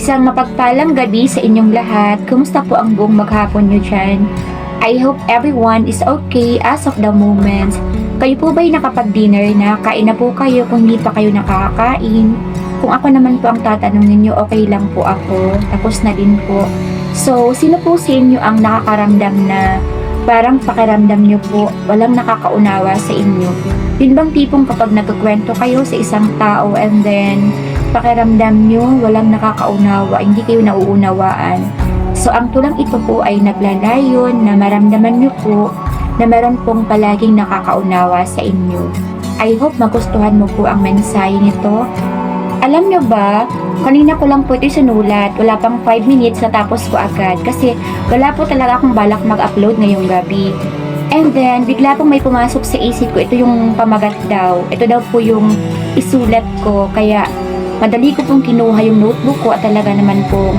Isang mapagpalang gabi sa inyong lahat. Kumusta po ang buong maghapon nyo dyan? I hope everyone is okay as of the moment. Kayo po ba'y nakapag-dinner na? Kain na po kayo kung hindi pa kayo nakakakain? Kung ako naman po ang tatanungin nyo, okay lang po ako. Tapos na din po. So, sino po sa inyo ang nakakaramdam na parang pakiramdam nyo po walang nakakaunawa sa inyo? Yun bang tipong kapag nagkukwento kayo sa isang tao and then pakiramdam nyo walang nakakaunawa, hindi kayo nauunawaan? So, ang tulang ito po ay naglalayon na maramdaman nyo po na meron pong palaging nakakaunawa sa inyo. I hope magustuhan mo po ang mensahe nito. Alam nyo ba, kanina ko lang po ito sinulat, wala pang 5 minutes natapos ko agad kasi wala po talaga akong balak mag-upload ngayong gabi. And then, bigla pong may pumasok sa isip ko, ito yung pamagat daw. Ito daw po yung isulat ko, kaya madali ko pong kinuha yung notebook ko at talaga naman pong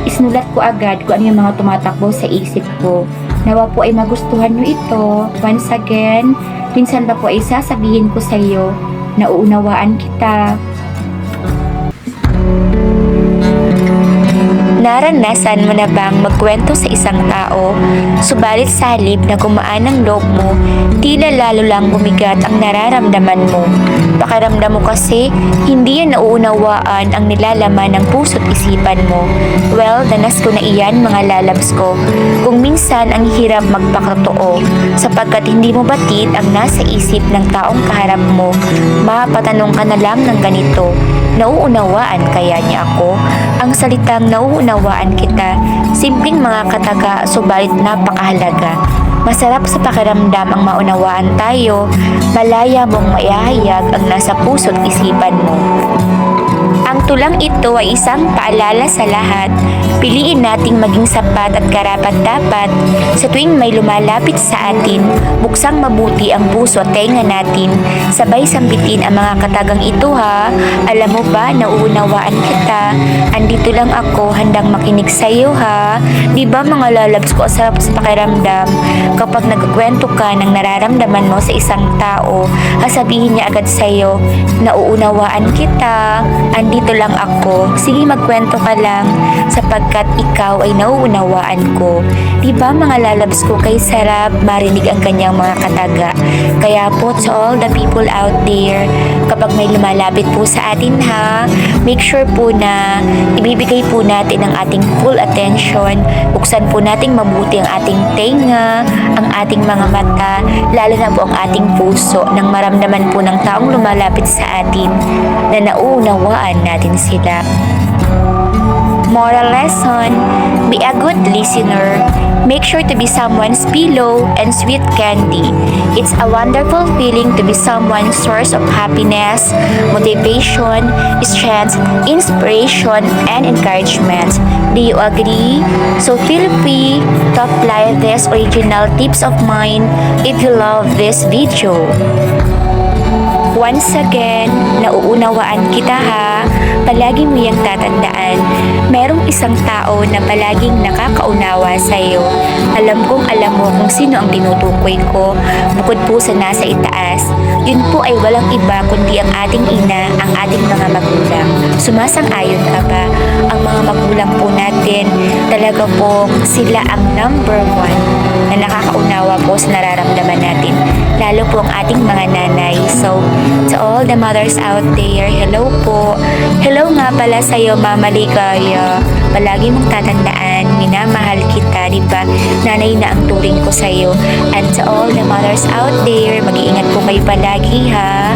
isinulat ko agad kung ano yung mga tumatakbo sa isip ko. Nawa po ay magustuhan nyo ito. Once again, minsan pa po ay sasabihin ko sa iyo na uunawaan kita. Naranasan mo na bang magkwento sa isang tao, subalit sa halip na gumaan ang loob mo, tila lalo lang bumigat ang nararamdaman mo? Pakiramdam mo kasi, hindi yan nauunawaan ang nilalaman ng puso't isipan mo. Well, danas ko na iyan mga lalabs ko. Kung minsan ang hirap magpakatotoo, sapagkat hindi mo batid ang nasa isip ng taong kaharap mo, mapatanong ka na lang ng ganito, nauunawaan kaya niya ako? Ang salitang nauunawaan kita, simpleng mga kataga subalit napakahalaga. Masarap sa pakiramdam ang maunawaan tayo, malaya mong maihahayag ang nasa puso't isipan mo. Ang tulang ito ay isang paalala sa lahat. Piliin nating maging sapat at karapat-dapat sa tuwing may lumalapit sa atin. Buksang mabuti ang puso at tenga natin. Sabay sambitin ang mga katagang ito ha. Alam mo ba, nauunawaan kita. Andito lang ako, handang makinig sa iyo ha. Di ba mga lalabs ko, sarap sa pakiramdam kapag nagkwento ka ng nararamdaman mo sa isang tao, sasabihin niya agad sa iyo, nauunawaan kita. Andito lang ako. Sige, magkwento ka lang sapagkat ikaw ay nauunawaan ko. Diba mga lalabs ko, kay sarap marinig ang kanyang mga kataga. Kaya po to all the people out there, kapag may lumalapit po sa atin ha, make sure po na ibibigay po natin ang ating full attention. Buksan po nating mabuti ang ating tenga, ang ating mga mata, lalo na po ang ating puso nang maramdaman po ng taong lumalapit sa atin na nauunawaan natin sila. Moral lesson, be a good listener. Make sure to be someone's pillow and sweet candy. It's a wonderful feeling to be someone's source of happiness, motivation, strength, inspiration, and encouragement. Do you agree? So feel free to apply these original tips of mine if you love this video. Once again, nauunawaan kita ha. Palagi mo yang tatandaan. Merong isang tao na palaging nakakaunawa sa iyo. Alam kong alam mo kung sino ang tinutukoy ko. Bukod po sa nasa itaas, yun po ay walang iba kundi ang ating ina, ang ating mga magulang. Sumasang-ayon ka ba? Ang mga magulang po natin, talaga pong sila ang number 1 na nakakaunawa po sa nararamdaman natin. Lalo po ang ating mga nanay. So, to all the mothers out there, hello po. Hello nga pala sa iyo, Mama Ligaya. Palagi mong tatandaan, minamahal kita, di ba? Nanay na ang turing ko sa iyo. And to all the mothers out there, mag-iingat po kayo palagi ha.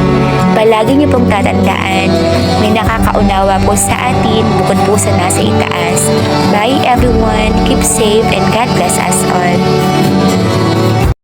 Palagi niyo pong tatandaan, may nakakaunawa po sa atin, bukod po sa nasa itaas. Bye everyone, keep safe and God bless us all.